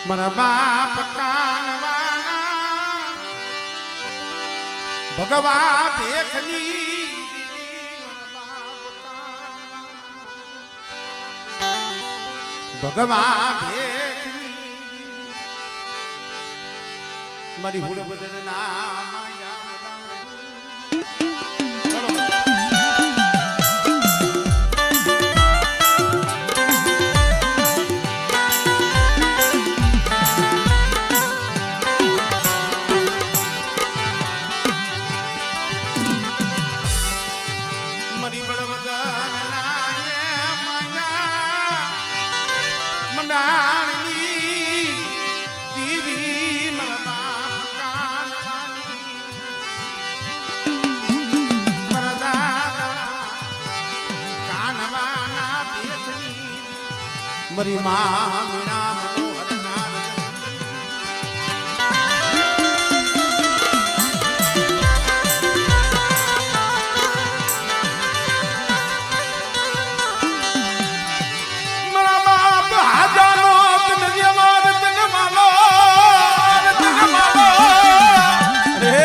મારા બાપ કાનવાના ભગવા ભેખની ભગવા ભેખની મારી હુડ બદલ ના મરી માં મીણા મનોહર મારા બાપ હાજાનો તને દેવાર તને માલો રે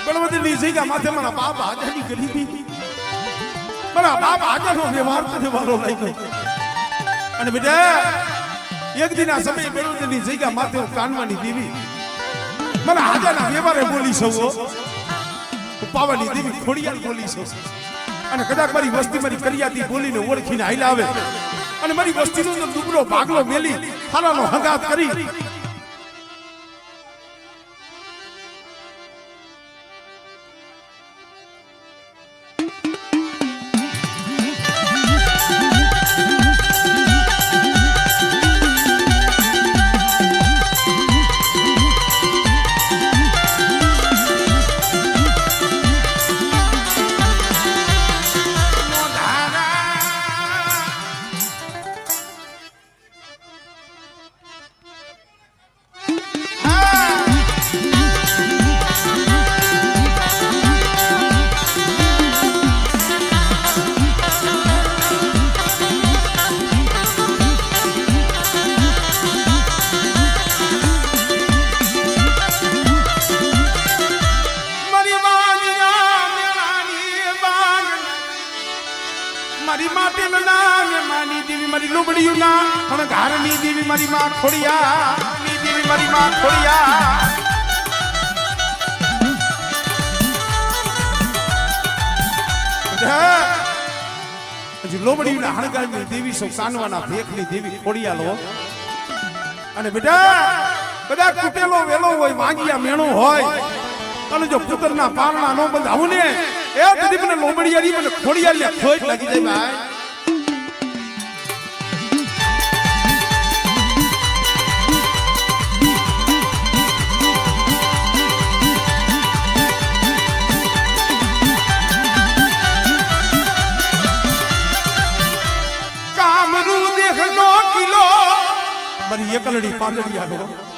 બળવંતની જગ્યા માથે મારા બાપ હાજાની ગરીબી મારા બાપ હાજાનો વ્યવહાર તને માલો લઈ ગયો અને બેટા એક દિન આ સમય બેરોજની જગ્યા માથે હું કાનવાની દેવી મને હાજાના વ્યવહારે બોલી સૌ પાવાની દેવી ખોડિયાલ બોલી સૌ અને કદાચ મારી વસ્તી મારી કરિયાતી બોલીને ઓળખીને હાઈલા આવે અને મારી વસ્તીનો દુબળો ભાગલો મેલી હારાનો હંગાત કરી મારી માટેનું નામ માની દેવી મારી લુબડીયું ના અને ઘારની દેવી મારી માં ખોડિયા ની દેવી મારી માં ખોડિયા હજી લુબડીયું ના હણગાની દેવી સૌ કાનવાના ભેખની દેવી ખોડિયા લો અને બેટા કદાચ તૂટેલો વેલો હોય માંગિયા મેણું હોય અને જો પુત્રના પારણા નો બંધાવું ને એ કદી મને લોબડિયારી મને ખોડિયાલી ખોટ લાગી જાય ભાઈ કામરૂ દેખનો કિલો મારી એકલડી પાંદડી આલો